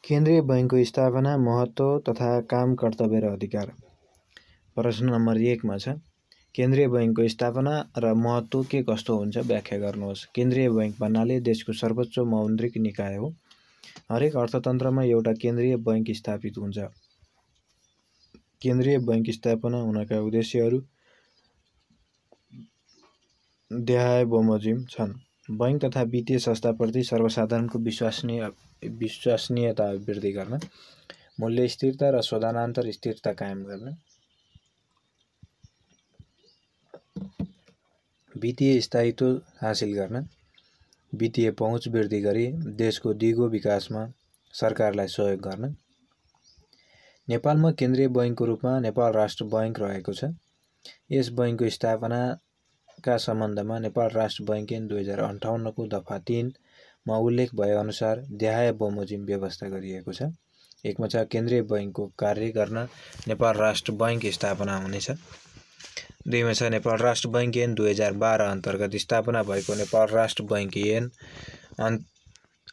केन्द्रीय बैंकको स्थापना, महत्त्व तथा काम, कर्तव्य र अधिकार। प्रश्न नम्बर 1 मा छ केन्द्रीय बैंकको स्थापना र महत्त्व के कस्तो हुन्छ व्याख्या गर्नुहोस्। केन्द्रीय बैंक भन्नाले देशको सर्वोच्च मौद्रिक निकाय हो। हरेक अर्थतन्त्रमा एउटा केन्द्रीय बैंक स्थापित हुन्छ। केन्द्रीय बैंक स्थापना हुनका उद्देश्यहरू देहाय बमोजिम छन्। बैंक तथा वित्तीय संस्थाप्रति सर्वसाधारणको विश्वसनीयता वृद्धि गर्न, मूल्य स्थिरता र शोधनान्तर स्थिरता कायम गर्न, वित्तीय स्थायित्व हासिल गर्न, वित्तीय पहुँच वृद्धि गरी देशको दिगो विकासमा सरकारलाई सहयोग गर्न। नेपालमा केन्द्रीय बैंकको रूपमा नेपाल राष्ट्र बैंक रहेको छ। यस बैंकको स्थापनाका सम्बन्धमा नेपाल राष्ट्र बैंक ऐन 2058 को दफा 3 मा उल्लेख भएअनुसार देहाय बमोजिम व्यवस्था गरिएको छ। 1 मा छ केन्द्रीय बैंकको कार्य गर्न नेपाल राष्ट्र बैंक स्थापना हुनेछ। 2 मा छ नेपाल राष्ट्र बैंक ऐन 2012 अन्तर्गत स्थापना भएको नेपाल राष्ट्र बैंक ऐन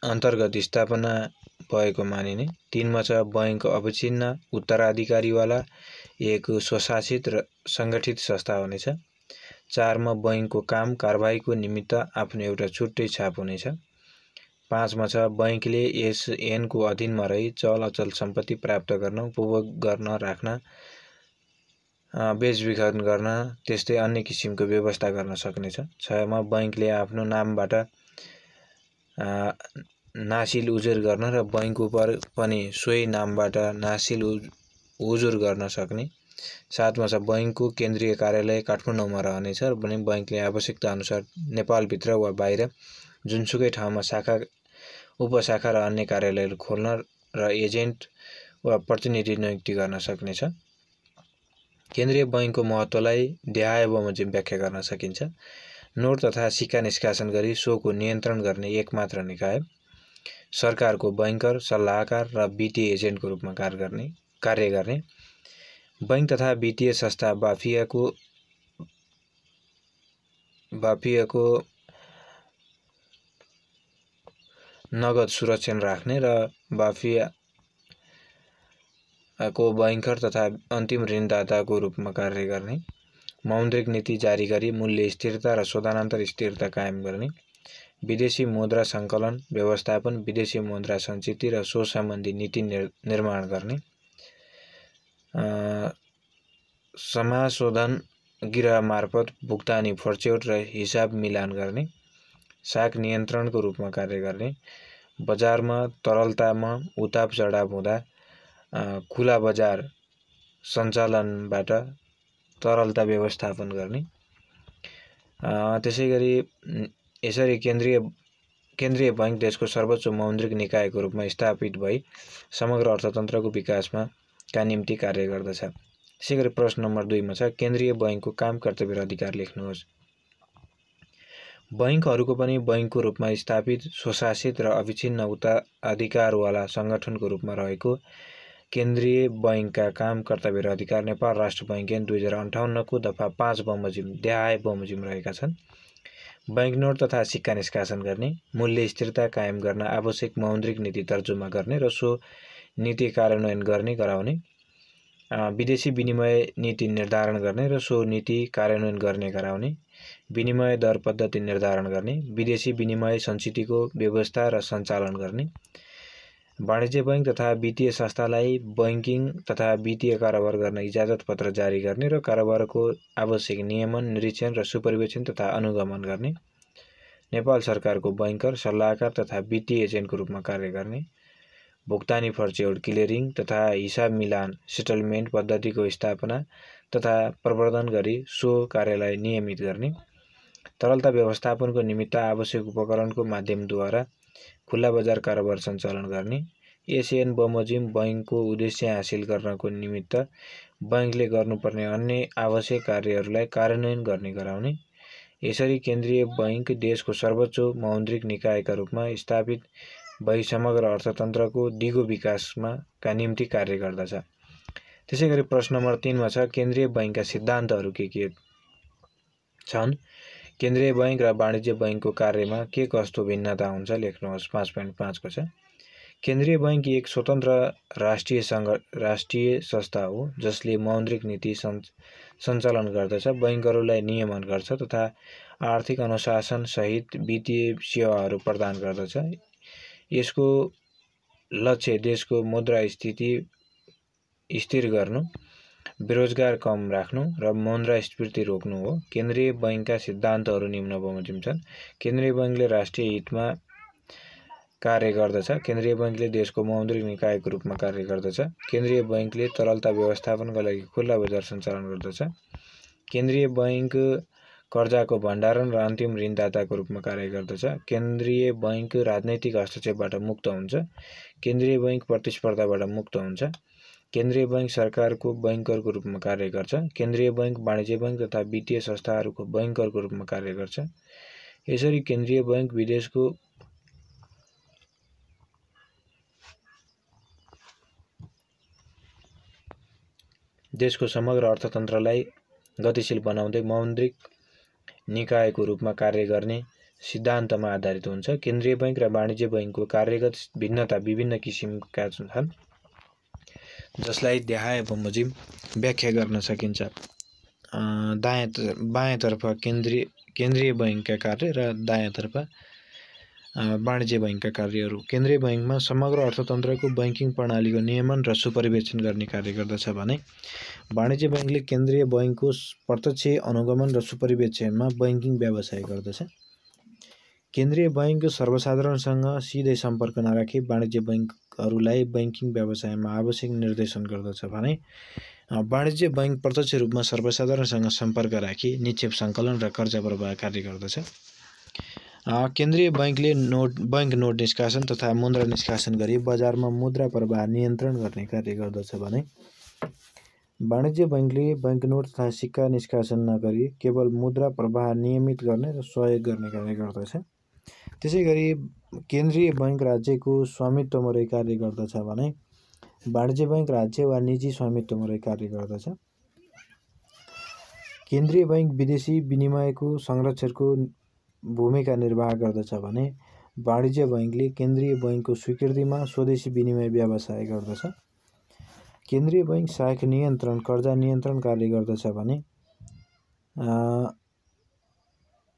अन्तर्गत स्थापना भएको मानिने। 3 मा छ बैंक अविच्छिन्न उत्तराधिकारीवाला एक स्वशासित र सङ्गठित संस्था हुनेछ। 4 मा बैंकको काम कारबाहीको निमित्त आफ्नो एउटा छुट्टै छाप हुनेछ। 5 मा छ बैंकले यस ऐनको अधीनमा रही चल अचल सम्पत्ति प्राप्त गर्न, उपभोग गर्न, राख्न, बेचबिखन गर्न, त्यस्तै अन्य किसिमको व्यवस्था गर्न सक्नेछ। 6 मा बैंकले आफ्नो नामबाट नासिल उजुर गर्न र बैंक उप पनि सोही नामबाट नासिल उजुर गर्न सक्ने। 7 मा छ बैंकको केन्द्रीय कार्यालय काठमाडौँमा रहनेछ र पनि बैंकले आवश्यकता अनुसार नेपालभित्र वा बाहिर जुनसुकै ठाउँमा शाखा, उपशाखा र अन्य कार्यालयहरू खोल्न र एजेन्ट वा प्रतिनिधि नियुक्ति गर्न सक्नेछ। केन्द्रीय बैंकको महत्त्वलाई देहाय बमोजिम व्याख्या गर्न सकिन्छ। नोट तथा सिक्का निष्कासन गरी सोको नियन्त्रण गर्ने एकमात्र निकाय, सरकारको बैंकर, सल्लाहकार र वित्तीय एजेन्टको रूपमा कार्य गर्ने, बैंक तथा वित्तीय संस्था बाफियाको नगद सुरक्षण राख्ने र बाफियाको बैंकर तथा अन्तिम ऋणदाताको रूपमा कार्य गर्ने, मौद्रिक नीति जारी गरी मूल्य स्थिरता र शोधनान्तर स्थिरता कायम गर्ने, विदेशी मुद्रा सङ्कलन व्यवस्थापन, विदेशी मुद्रा सञ्चिति र सो सम्बन्धी नीति निर्माण गर्ने, समाशोधन गृह मार्फत भुक्तानी फर्च्यौट र हिसाब मिलान गर्ने, साख नियन्त्रणको रूपमा कार्य गर्ने, बजारमा तरलतामा उताप चढाव हुँदा खुला बजार सञ्चालनबाट तरलता व्यवस्थापन गर्ने। त्यसैगरी यसरी केन्द्रीय बैंक देशको सर्वोच्च मौद्रिक निकायको रूपमा स्थापित भई समग्र अर्थतन्त्रको विकासमा का निम्ति कार्य गर्दछ। त्यसैगरी प्रश्न नम्बर 2 मा छ केन्द्रीय बैंकको काम, कर्तव्य र अधिकार लेख्नुहोस्। बैंकहरूको पनि बैंकको रूपमा स्थापित, स्वशासित र अविच्छिन्न उत्तराधिकारवाला सङ्गठनको रूपमा रहेको केन्द्रीय बैंकका काम, कर्तव्य र अधिकार नेपाल राष्ट्र बैंक ऐन 2058 को दफा 5 बमोजिम देहाय बमोजिम रहेका छन्। बैंक नोट तथा सिक्का निष्कासन गर्ने, मूल्य स्थिरता कायम गर्न आवश्यक मौद्रिक नीति तर्जुमा गर्ने र सो नीति कार्यान्वयन गर्ने गराउने, विदेशी विनिमय नीति निर्धारण गर्ने र सो नीति कार्यान्वयन गर्ने गराउने, विनिमय दर पद्धति निर्धारण गर्ने, विदेशी विनिमय सञ्चितिको व्यवस्था र सञ्चालन गर्ने, वाणिज्य बैंक तथा वित्तीय संस्थालाई बैंकिङ तथा वित्तीय कारोबार गर्न इजाजत पत्र जारी गर्ने र कारोबारको आवश्यक नियमन, निरीक्षण र सुपरिवेक्षण तथा अनुगमन गर्ने, नेपाल सरकारको बैंकर, सल्लाहकार तथा वित्तीय एजेन्टको रूपमा कार्य गर्ने, भुक्तानी फर्च्यौट, क्लियरिङ तथा हिसाब मिलान, सेटलमेन्ट पद्धतिको स्थापना तथा प्रवर्धन गरी सो कार्यलाई नियमित गर्ने, तरलता व्यवस्थापनको निमित्त आवश्यक उपकरणको माध्यमद्वारा खुला बजार कारोबार सञ्चालन गर्ने, यस ऐन बमोजिम बैंकको उद्देश्य हासिल गर्नको निमित्त बैंकले गर्नुपर्ने अन्य आवश्यक कार्यहरूलाई कार्यान्वयन गर्ने गराउने। यसरी केन्द्रीय बैंक देशको सर्वोच्च मौद्रिक निकायका रूपमा स्थापित भई समग्र अर्थतन्त्रको दिगो विकासमा का निम्ति कार्य गर्दछ। त्यसैगरी प्रश्न नम्बर 3 मा छ केन्द्रीय बैंकका सिद्धान्तहरू के छन्। केन्द्रीय बैंक र वाणिज्य बैंकको कार्यमा के कस्तो भिन्नता हुन्छ लेख्नुहोस्। 5.5 को छ केन्द्रीय बैंक एक स्वतन्त्र राष्ट्रिय संस्था हो जसले मौद्रिक नीति सञ्चालन गर्दछ, बैंकहरूलाई नियमन गर्छ तथा आर्थिक अनुशासन सहित वित्तीय सेवाहरू प्रदान गर्दछ। यसको लक्ष्य देशको मुद्रास्फीति स्थिर गर्नु, बेरोजगार कम राख्नु र मुद्रास्फीति रोक्नु हो। केन्द्रीय बैंकका सिद्धान्तहरू निम्न बमोजिम छन्। केन्द्रीय बैंकले राष्ट्रिय हितमा कार्य गर्दछ। केन्द्रीय बैंकले देशको मौद्रिक निकायको रूपमा कार्य गर्दछ। केन्द्रीय बैंकले तरलता व्यवस्थापनका लागि खुल्ला बजार सञ्चालन गर्दछ। केन्द्रीय बैंक कर्जाको भण्डारण र अन्तिम ऋणदाताको रूपमा कार्य गर्दछ। केन्द्रीय बैंक राजनैतिक हस्तक्षेपबाट मुक्त हुन्छ। केन्द्रीय बैंक प्रतिस्पर्धाबाट मुक्त हुन्छ। केन्द्रीय बैंक सरकारको बैंकरको रूपमा कार्य गर्छ। केन्द्रीय बैंक वाणिज्य बैंक तथा वित्तीय संस्थाहरूको बैंकरको रूपमा कार्य गर्छ। यसरी केन्द्रीय बैंक देशको समग्र अर्थतन्त्रलाई गतिशील बनाउँदै मौद्रिक निकायको रूपमा कार्य गर्ने सिद्धान्तमा आधारित हुन्छ। केन्द्रीय बैंक र वाणिज्य बैंकको कार्यगत भिन्नता विभिन्न किसिमका छन्, जसलाई देखाए बमोजिम व्याख्या गर्न सकिन्छ। बायाँतर्फ केन्द्रीय बैंकका कार्य र दायाँतर्फ वाणिज्य बैंकका कार्यहरू। केन्द्रीय बैंकमा समग्र अर्थतन्त्रको बैंकिङ प्रणालीको नियमन र सुपरिवेक्षण गर्ने कार्य गर्दछ भने वाणिज्य बैंकले केन्द्रीय बैंकको प्रत्यक्ष अनुगमन र सुपरिवेक्षणमा बैंकिङ व्यवसाय गर्दछ। केन्द्रीय बैंक सर्वसाधारणसँग सिधै सम्पर्क नराखी वाणिज्य बैंकहरूलाई बैंकिङ व्यवसायमा आवश्यक निर्देशन गर्दछ भने वाणिज्य बैंक प्रत्यक्ष रूपमा सर्वसाधारणसँग सम्पर्क राखी निक्षेप सङ्कलन र कर्जा प्रवाह कार्य गर्दछ। केन्द्रीय बैंकले बैंक नोट निष्कासन तथा मुद्रा निष्कासन गरी बजारमा मुद्रा प्रवाह नियन्त्रण गर्ने कार्य गर्दछ भने वाणिज्य बैंकले बैंक नोट तथा सिक्का निष्कासन नगरी केवल मुद्रा प्रवाह नियमित गर्ने र सहयोग गर्ने कार्य गर्दछ। त्यसैगरी केन्द्रीय बैंक राज्यको स्वामित्वमा रही कार्य गर्दछ भने वाणिज्य बैंक राज्य वा निजी स्वामित्वमा रही कार्य गर्दछ। केन्द्रीय बैंक विदेशी विनिमयको संरक्षणको भूमिका निर्वाह गर्दछ भने वाणिज्य बैंकले केन्द्रीय बैंकको स्वीकृतिमा स्वदेशी विनिमय व्यवसाय गर्दछ। केन्द्रीय बैंक साख नियन्त्रण कर्जा नियन्त्रण कार्य गर्दछ भने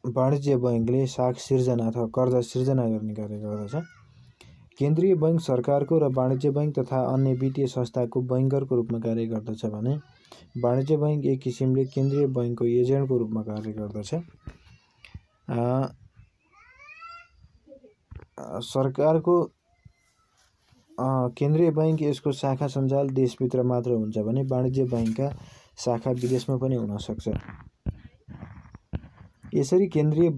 वाणिज्य बैंकले साख सिर्जना अथवा कर्जा सिर्जना गर्ने कार्य गर्दछ। केन्द्रीय बैंक सरकारको र वाणिज्य बैंक तथा अन्य वित्तीय संस्थाको बैंकरको रूपमा कार्य गर्दछ भने वाणिज्य बैंक एक किसिमले केन्द्रीय बैंकको एजेन्टको रूपमा कार्य गर्दछ। सरकारको केन्द्रीय बैंक यसको शाखा सञ्जाल देशभित्र मात्र हुन्छ भने वाणिज्य बैंकका शाखा विदेशमा पनि हुन सक्छ। यसरी केन्द्रीय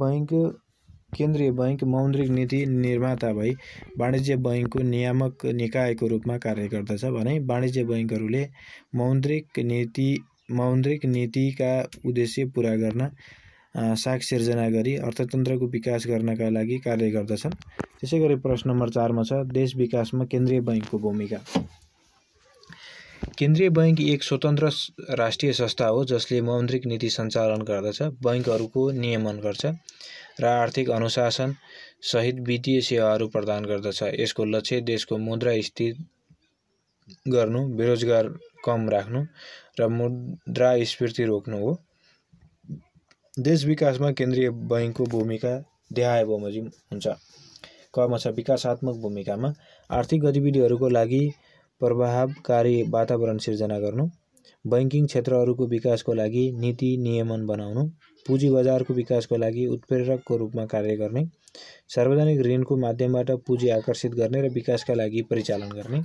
बैंक मौद्रिक नीति निर्माता भई वाणिज्य बैंकको नियामक निकायको रूपमा कार्य गर्दछ भने वाणिज्य बैंकहरूले मौद्रिक नीतिका उद्देश्य पूरा गर्न साख सिर्जना गरी अर्थतन्त्रको विकास गर्नका लागि कार्य गर्दछन्। त्यसैगरी प्रश्न नम्बर 4 मा छ देश विकासमा केन्द्रीय बैंकको भूमिका। केन्द्रीय बैंक एक स्वतन्त्र राष्ट्रिय संस्था हो जसले मौद्रिक नीति सञ्चालन गर्दछ, बैंकहरूको नियमन गर्छ र आर्थिक अनुशासन सहित वित्तीय सेवाहरू प्रदान गर्दछ। यसको लक्ष्य देशको मुद्रा स्थिर गर्नु, बेरोजगार कम राख्नु र मुद्रास्फीति रोक्नु हो। देश विकासमा केन्द्रीय बैंकको भूमिका देखाए बमोजिम हुन्छ। कमा छ विकासात्मक भूमिकामा आर्थिक गतिविधिहरूको लागि प्रभावकारी वातावरण सिर्जना गर्नु, बैंकिङ क्षेत्रहरूको विकासको लागि नीति नियमन बनाउनु, पुँजी बजारको विकासको लागि उत्प्रेरकको रूपमा कार्य गर्ने, सार्वजनिक ऋणको माध्यमबाट पुँजी आकर्षित गर्ने र विकासका लागि परिचालन गर्ने,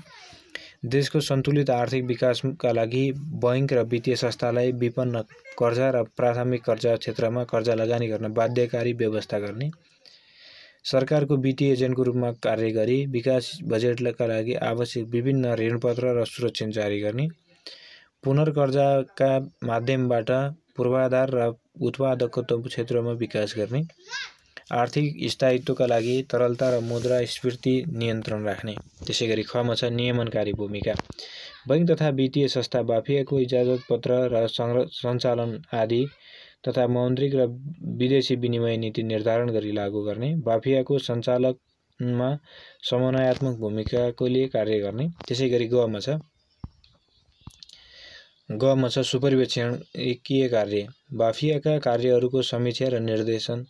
देशको सन्तुलित आर्थिक विकासका लागि बैंक र वित्तीय संस्थालाई विपन्न कर्जा र प्राथमिक कर्जा क्षेत्रमा कर्जा लगानी गर्न बाध्यकारी व्यवस्था गर्ने, सरकारको वित्तीय एजेन्टको रूपमा कार्य गरी विकास बजेटका लागि आवश्यक विभिन्न ऋणपत्र र सुरक्षा जारी गर्ने, पुनर्कर्जाका माध्यमबाट पूर्वाधार र उत्पादकत्व क्षेत्रमा विकास गर्ने, आर्थिक स्थायित्वका लागि तरलता र मुद्रास्फीति नियन्त्रण राख्ने। त्यसैगरी खमा छ नियमनकारी भूमिका। बैंक तथा वित्तीय संस्था बाफियाको इजाजत पत्र र सञ्चालन आदि तथा मौद्रिक र विदेशी विनिमय नीति निर्धारण गरी लागू गर्ने, बाफियाको सञ्चालक निर्देशनमा समन्वयात्मक भूमिकाको लिए कार्य गर्ने। त्यसैगरी गमा छ सुपरिवेक्षणीय कार्य। बाफियाका कार्यहरूको समीक्षा र निर्देशन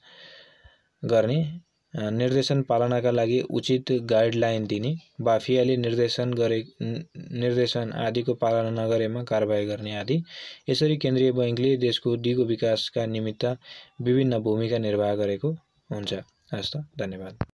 गर्ने, निर्देशन पालनाका लागि उचित गाइडलाइन दिने, बाफियाले निर्देशन आदिको पालना नगरेमा कारबाही गर्ने आदि। यसरी केन्द्रीय बैंकले देशको दिगो विकासका निमित्त विभिन्न भूमिका निर्वाह गरेको हुन्छ। हस्त, धन्यवाद।